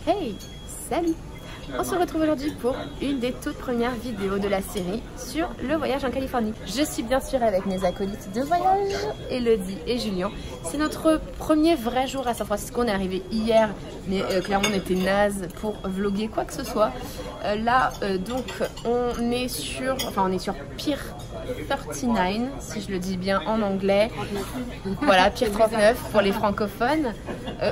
Hey, salut! On se retrouve aujourd'hui pour une des toutes premières vidéos de la série sur le voyage en Californie. Je suis bien sûr avec mes acolytes de voyage, Elodie et Julien. C'est notre premier vrai jour à San Francisco. On est arrivé hier, mais clairement on était naze pour vlogger quoi que ce soit. Donc on est sur Pier 39, si je le dis bien en anglais. Voilà, Pier 39 pour les francophones.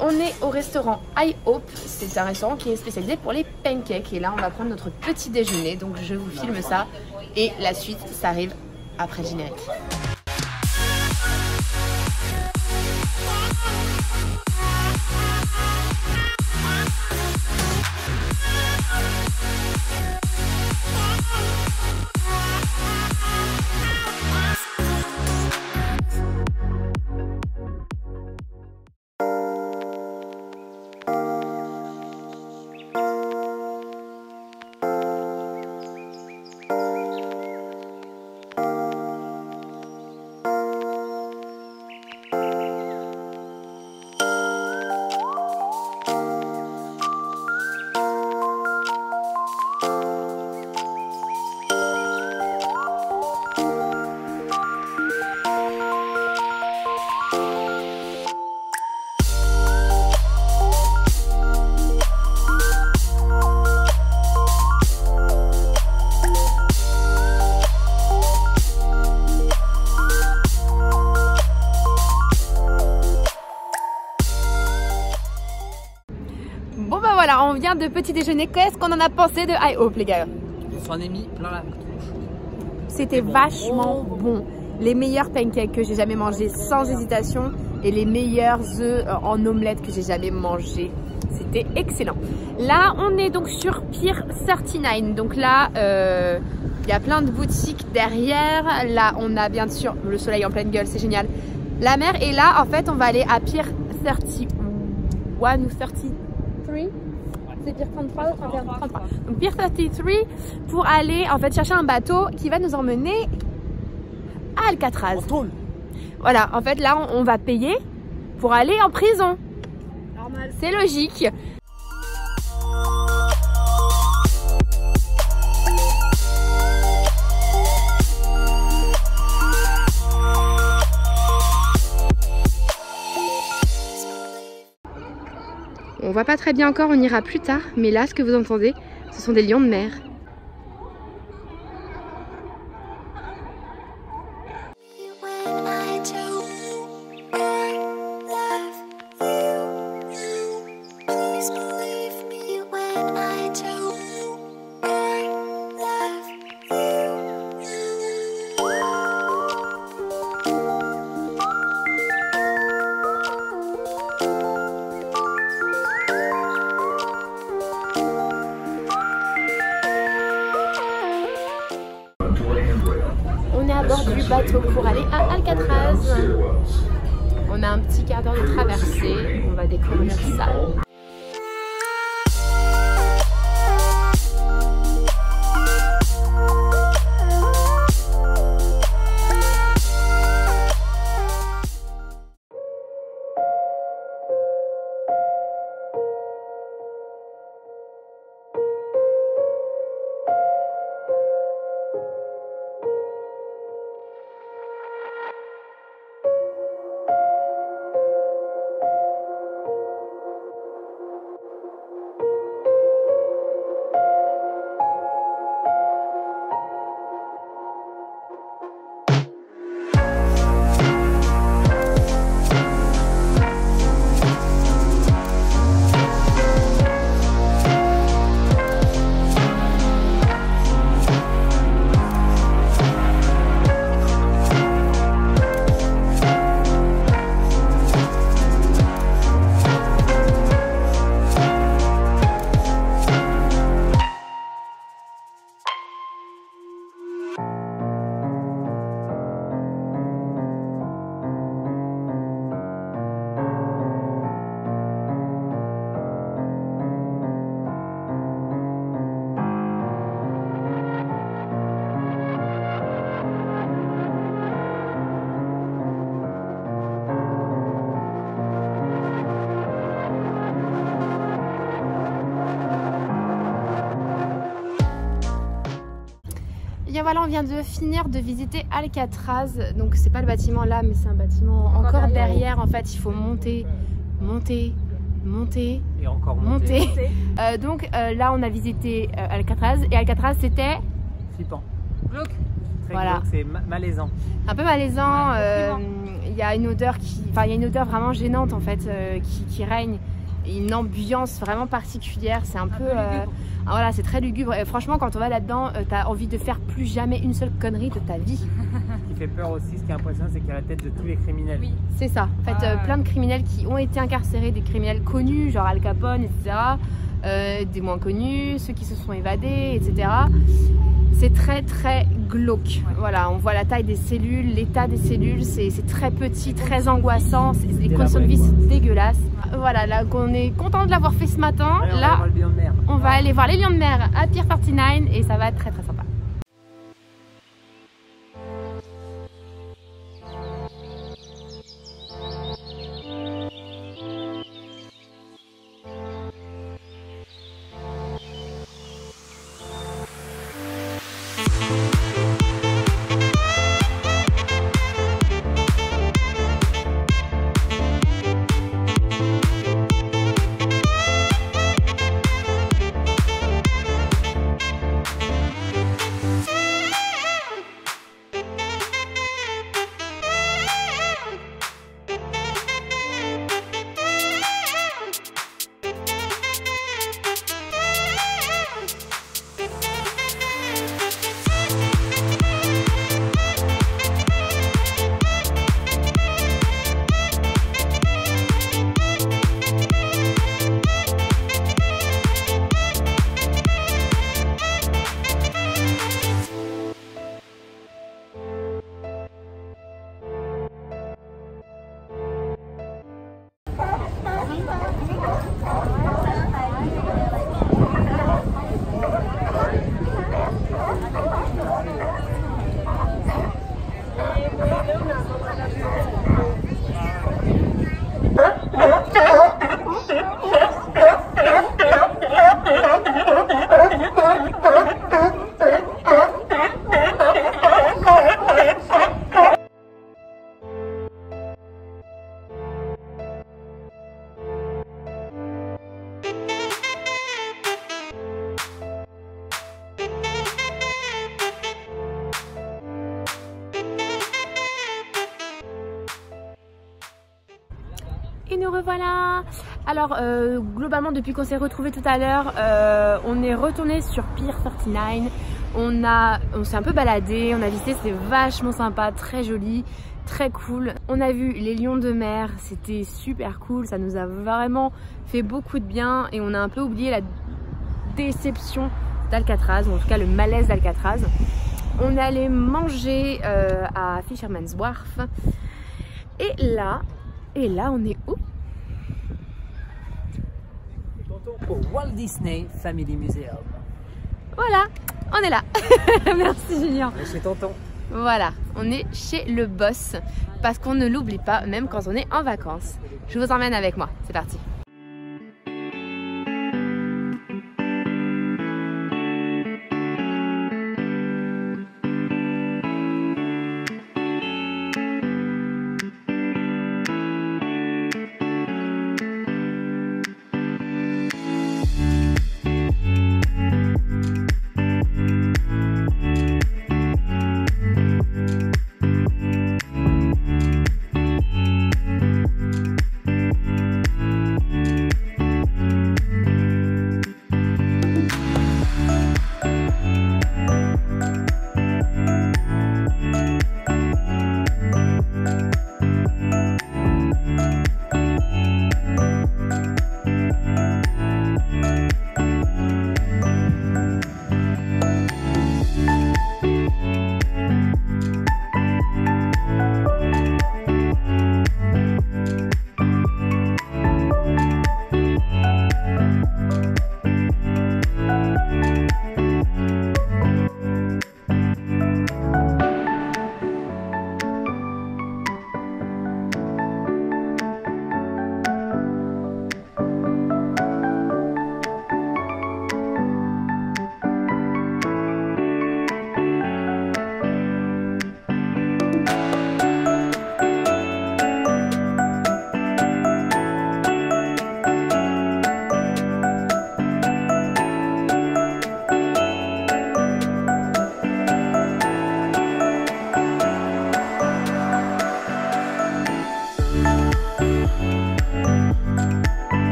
On est au restaurant IHOP. C'est un restaurant qui est spécialisé pour les pancakes. Et là, on va prendre notre petit déjeuner. Donc, je vous filme ça. Et la suite, ça arrive après le générique. Bon bah voilà, on vient de petit déjeuner. Qu'est-ce qu'on en a pensé de IHOP, les gars? On s'en est mis plein la tronche. C'était vachement bon. Les meilleurs pancakes que j'ai jamais mangés sans hésitation et les meilleurs œufs en omelette que j'ai jamais mangés. C'était excellent. Là, on est donc sur Pier 39. Donc là, il y a plein de boutiques derrière. Là, on a bien sûr le soleil en pleine gueule, c'est génial. La mer. Et là, en fait, on va aller à Pier 31 ou 33. C'est Pier 33 ou 31? 33. Donc Pier 33 pour aller en fait chercher un bateau qui va nous emmener à Alcatraz. Voilà, en fait là on va payer pour aller en prison. Normal. C'est logique. On voit pas très bien encore, on ira plus tard, mais là ce que vous entendez, ce sont des lions de mer. On est à bord du bateau pour aller à Alcatraz. On a un petit quart d'heure de traversée. On va découvrir ça. bien voilà, on vient de finir de visiter Alcatraz. Donc c'est pas le bâtiment là, mais c'est un bâtiment encore derrière. En fait, il faut monter Et encore monter. Donc là, on a visité Alcatraz. Et Alcatraz, c'était flippant. Glauque. Très voilà. glauque, c'est malaisant. Un peu malaisant. Il y a une odeur il y a une odeur vraiment gênante en fait qui règne. Et une ambiance vraiment particulière. C'est un peu voilà, c'est très lugubre. Et franchement, quand on va là-dedans, t'as envie de faire plus jamais une seule connerie de ta vie. Ce qui fait peur aussi, ce qui est impressionnant, c'est qu'il y a la tête de tous les criminels. Oui, c'est ça. En fait, plein de criminels qui ont été incarcérés, des criminels connus, genre Al Capone, etc. Des moins connus, ceux qui se sont évadés, etc. C'est très très glauque. Voilà, on voit la taille des cellules, l'état des cellules, c'est très petit, très angoissant, les conditions de vie c'est dégueulasse. Voilà, là on est content de l'avoir fait ce matin. Ouais, là, on va aller voir les lions de mer à Pier 39 et ça va être très très sympa. Et nous revoilà. Alors globalement depuis qu'on s'est retrouvés tout à l'heure, on est retourné sur Pier 39. On s'est un peu baladé, on a visité, c'était vachement sympa, très joli, très cool. On a vu les lions de mer, c'était super cool, ça nous a vraiment fait beaucoup de bien et on a un peu oublié la déception d'Alcatraz, ou en tout cas le malaise d'Alcatraz. On allait manger à Fisherman's Wharf et là on est où? Au Walt Disney Family Museum. Voilà, on est là. Merci Julien. Chez tonton. Voilà, on est chez le boss parce qu'on ne l'oublie pas même quand on est en vacances. Je vous emmène avec moi, c'est parti.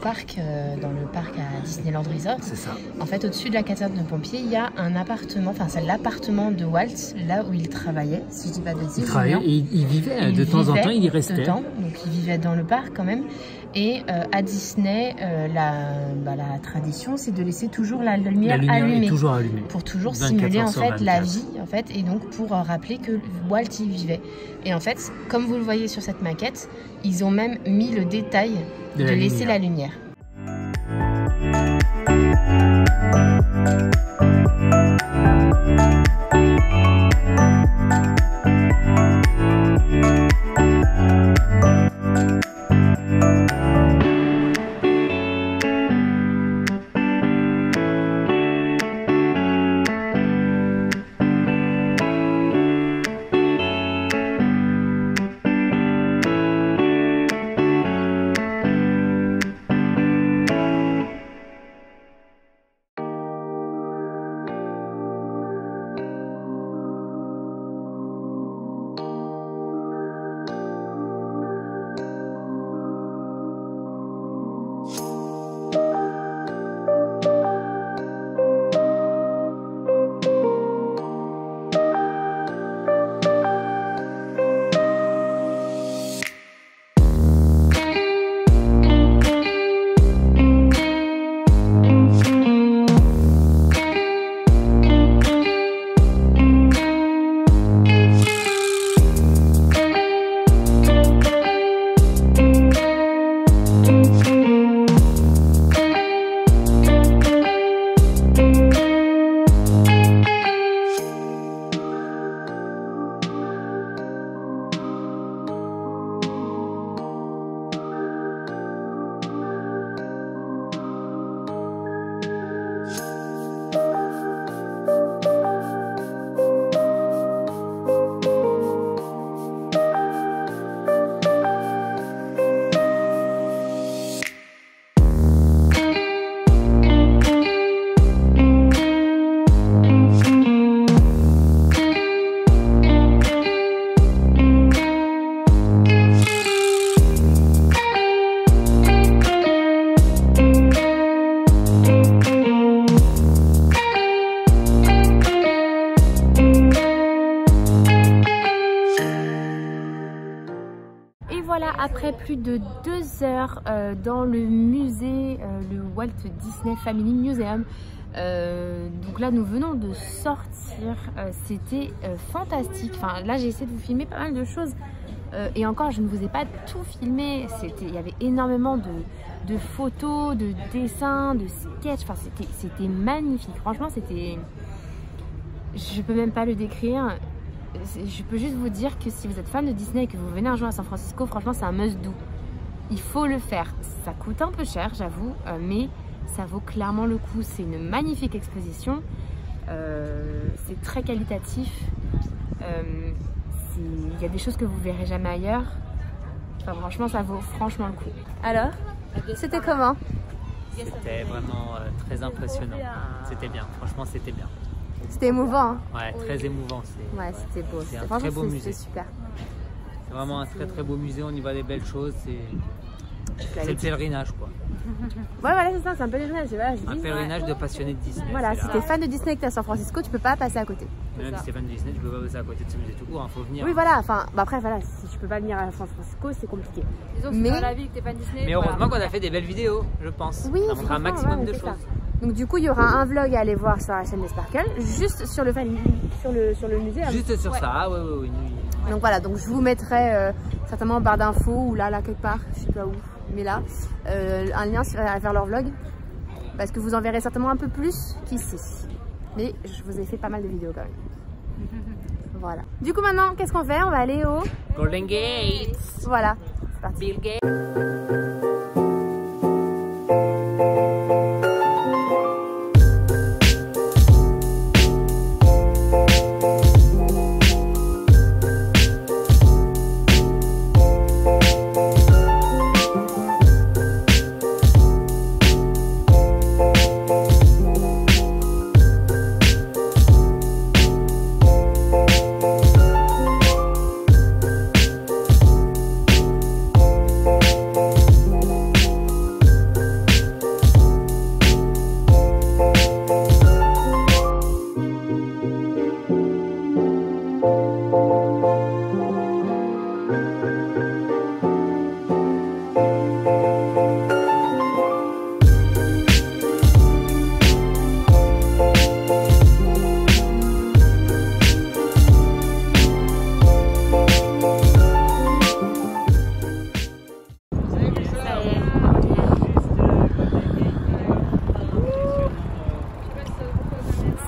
parc à Disneyland Resort. C'est ça. En fait, au-dessus de la caserne de pompiers, il y a un appartement, enfin c'est l'appartement de Walt, là où il travaillait, si je dis pas de bêtises. Il travaillait et il vivait de temps en temps, il y restait. Donc il vivait dans le parc quand même. Et à Disney, la tradition, c'est de laisser toujours la lumière allumée. Est toujours allumée. Pour toujours simuler en fait la vie, en fait, et donc pour rappeler que Walt y vivait. Et en fait, comme vous le voyez sur cette maquette, ils ont même mis le détail de laisser la lumière. Après plus de 2 heures dans le musée, le Walt Disney Family Museum, donc là nous venons de sortir, c'était fantastique. Enfin là j'ai essayé de vous filmer pas mal de choses et encore je ne vous ai pas tout filmé. Il y avait énormément de photos, de dessins, de sketchs, enfin c'était magnifique. Franchement c'était, je peux même pas le décrire. Je peux juste vous dire que si vous êtes fan de Disney et que vous venez un jour à San Francisco, franchement c'est un must-do. Il faut le faire. Ça coûte un peu cher, j'avoue, mais ça vaut clairement le coup. C'est une magnifique exposition. C'est très qualitatif. Il y a des choses que vous verrez jamais ailleurs. Enfin, franchement, ça vaut franchement le coup. Alors, c'était comment? C'était vraiment très impressionnant. C'était bien, franchement c'était bien. C'était émouvant. Hein. Ouais, très émouvant. Ouais, c'était beau. C'est un très beau musée. C'était super. C'est vraiment un très beau musée, on y voit des belles choses. C'est le pèlerinage quoi. Ouais, voilà, c'est ça, c'est un pèlerinage. Voilà, un pèlerinage de passionnés de Disney. Voilà, si t'es fan de Disney et que t'es à San Francisco, tu peux pas passer à côté. Même si t'es fan de Disney, tu peux pas passer à côté de ce musée tout court, faut venir. Oui, voilà, enfin, après, voilà, si tu peux pas venir à San Francisco, c'est compliqué. Disons que mais dans la vie que t'es fan de Disney. Mais heureusement qu'on a fait des belles vidéos, je pense. Oui, ça montre un maximum de choses. Ça. Donc du coup, il y aura un vlog à aller voir sur la chaîne des Sparkle, juste sur le musée. Juste sur ça, oui. Donc voilà, donc je vous mettrai certainement en barre d'infos ou là quelque part, je sais pas où, mais là, un lien vers leur vlog, parce que vous en verrez certainement un peu plus qu'ici. Mais je vous ai fait pas mal de vidéos quand même. Voilà. Du coup maintenant, qu'est-ce qu'on fait? On va aller au Golden Gate. Voilà, c'est parti. Bill Gates.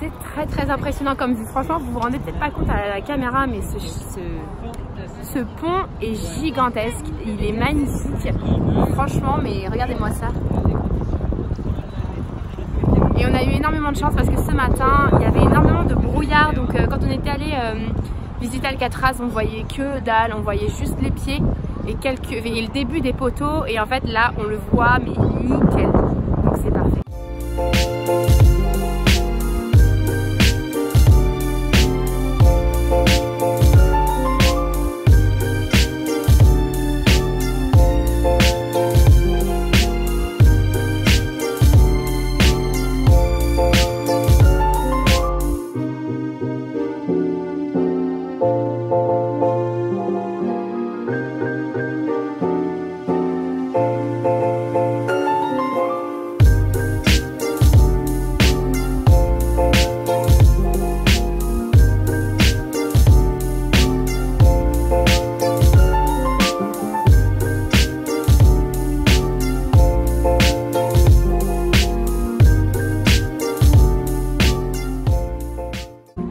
C'était très très impressionnant comme vue. Franchement, vous vous rendez peut-être pas compte à la caméra, mais ce pont est gigantesque. Il est magnifique. Franchement, mais regardez-moi ça. Et on a eu énormément de chance parce que ce matin, il y avait énormément de brouillard. Donc quand on était allé visiter Alcatraz, on voyait que dalle, on voyait juste les pieds et le début des poteaux. Et en fait là, on le voit, mais nickel. Donc c'est parfait.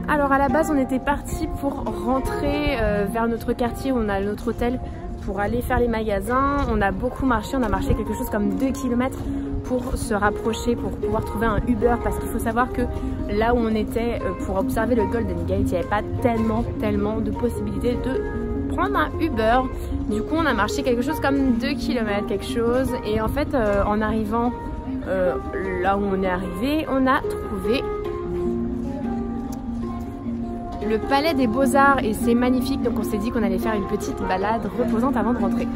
Alors à la base on était parti pour rentrer vers notre quartier où on a notre hôtel pour aller faire les magasins. On a beaucoup marché, on a marché quelque chose comme 2 km pour se rapprocher, pour pouvoir trouver un Uber parce qu'il faut savoir que là où on était pour observer le Golden Gate, il n'y avait pas tellement de possibilités de prendre un Uber. Du coup on a marché quelque chose comme 2 km quelque chose et en fait en arrivant là où on est arrivé, on a trouvé le Palais des Beaux-Arts et c'est magnifique, donc on s'est dit qu'on allait faire une petite balade reposante avant de rentrer.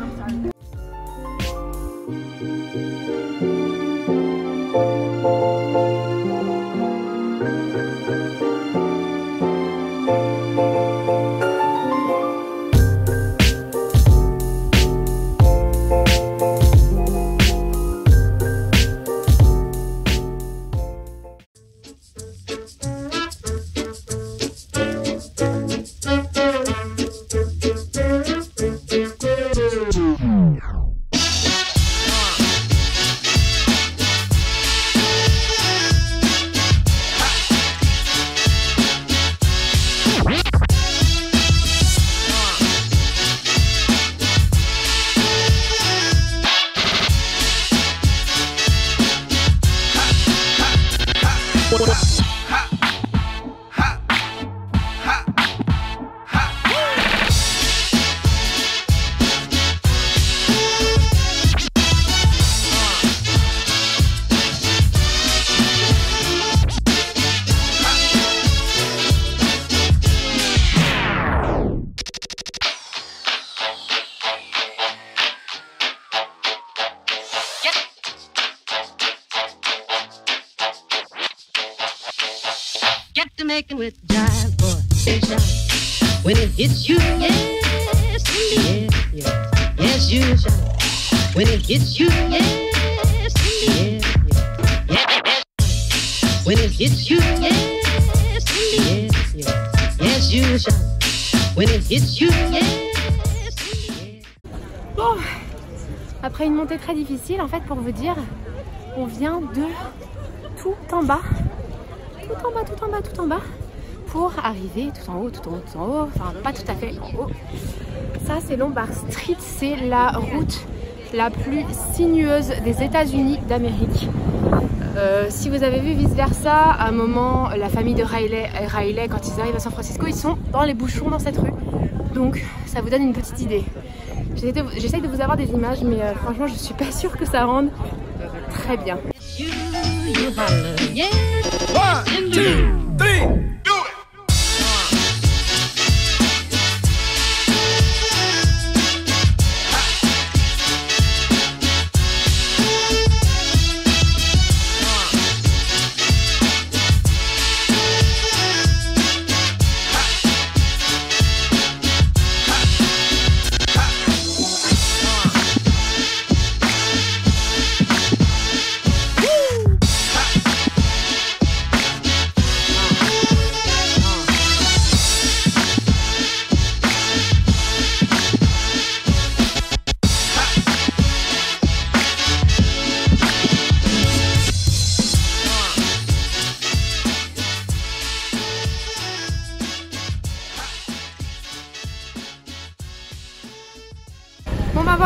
Making with jive, boy, shine. When it hits you, yes, indeed, yes, you shine. When it hits you, yes, indeed, yes. When it hits you, yes, indeed, yes, you shine. When it hits you, yes, indeed. Bon, après une montée très difficile, en fait, pour vous dire, on vient de tout en bas. Tout en bas pour arriver tout en haut, enfin pas tout à fait en haut. Ça c'est Lombard Street, c'est la route la plus sinueuse des États-Unis d'Amérique. Si vous avez vu Vice Versa, à un moment la famille de Riley quand ils arrivent à San Francisco, ils sont dans les bouchons dans cette rue. Donc ça vous donne une petite idée. J'essaye de vous avoir des images, mais franchement je suis pas sûre que ça rende très bien. One, two, three.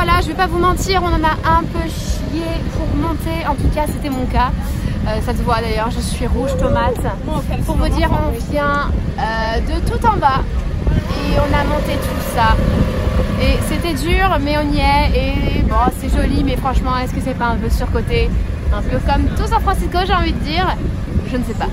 voilà, je vais pas vous mentir, on en a un peu chié pour monter. En tout cas, c'était mon cas. Ça se voit d'ailleurs, je suis rouge tomate. Pour vous dire, on vient de tout en bas et on a monté tout ça. Et c'était dur, mais on y est. Et bon, c'est joli, mais franchement, est-ce que c'est pas un peu surcoté? Un peu comme tout San Francisco, j'ai envie de dire. Je ne sais pas.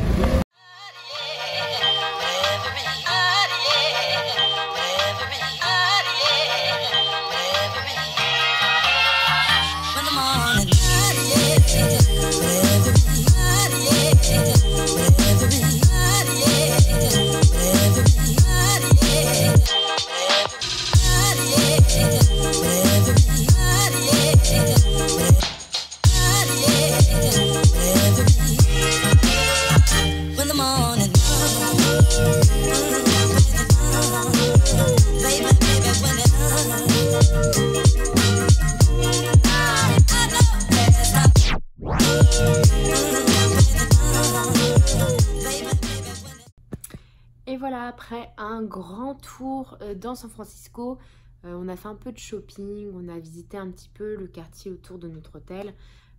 Et voilà, après un grand tour dans San Francisco, on a fait un peu de shopping, on a visité un petit peu le quartier autour de notre hôtel.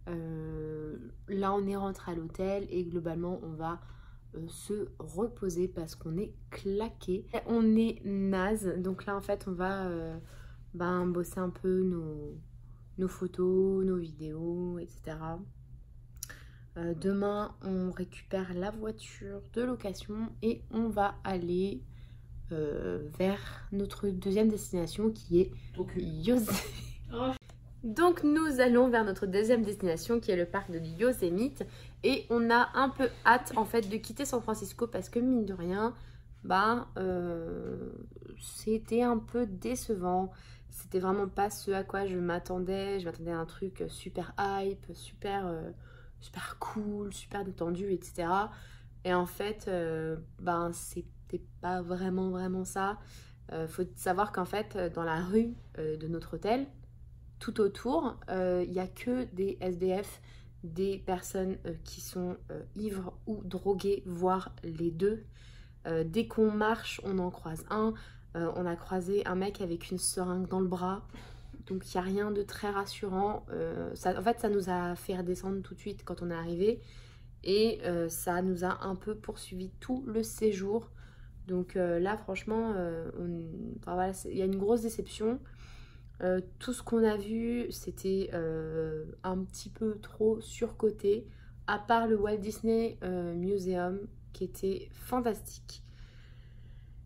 Là, on est rentré à l'hôtel et globalement, on va se reposer parce qu'on est claqué. On est naze, donc là, en fait, on va bosser un peu nos photos, nos vidéos, etc. Demain, on récupère la voiture de location et on va aller vers notre deuxième destination qui est Yosemite. Donc nous allons vers notre deuxième destination qui est le parc de Yosemite et on a un peu hâte en fait de quitter San Francisco parce que mine de rien, c'était un peu décevant. C'était vraiment pas ce à quoi je m'attendais. Je m'attendais à un truc super hype, super cool, super détendu, etc. Et en fait, c'était pas vraiment ça. Faut savoir qu'en fait, dans la rue de notre hôtel, tout autour, il n'y a que des SDF, des personnes qui sont ivres ou droguées, voire les deux. Dès qu'on marche, on en croise un. On a croisé un mec avec une seringue dans le bras. Donc il n'y a rien de très rassurant. En fait, ça nous a fait redescendre tout de suite quand on est arrivé. Et ça nous a un peu poursuivi tout le séjour. Donc là, franchement, voilà, il y a une grosse déception. Tout ce qu'on a vu, c'était un petit peu trop surcoté. À part le Walt Disney Museum, qui était fantastique.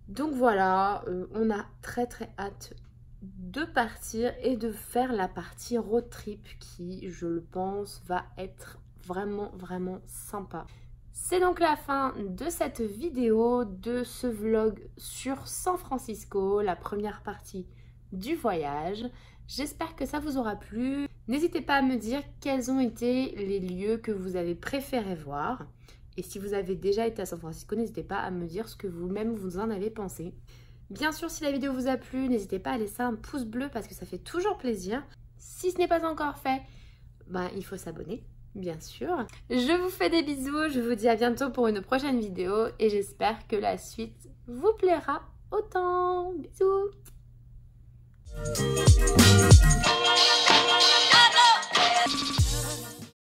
Donc voilà, on a très hâte de partir et de faire la partie road trip qui, je le pense, va être vraiment sympa. C'est donc la fin de cette vidéo, de ce vlog sur San Francisco, la première partie du voyage. J'espère que ça vous aura plu. N'hésitez pas à me dire quels ont été les lieux que vous avez préféré voir. Et si vous avez déjà été à San Francisco, n'hésitez pas à me dire ce que vous-même vous en avez pensé. Bien sûr, si la vidéo vous a plu, n'hésitez pas à laisser un pouce bleu parce que ça fait toujours plaisir. Si ce n'est pas encore fait, il faut s'abonner, bien sûr. Je vous fais des bisous, je vous dis à bientôt pour une prochaine vidéo et j'espère que la suite vous plaira autant. Bisous!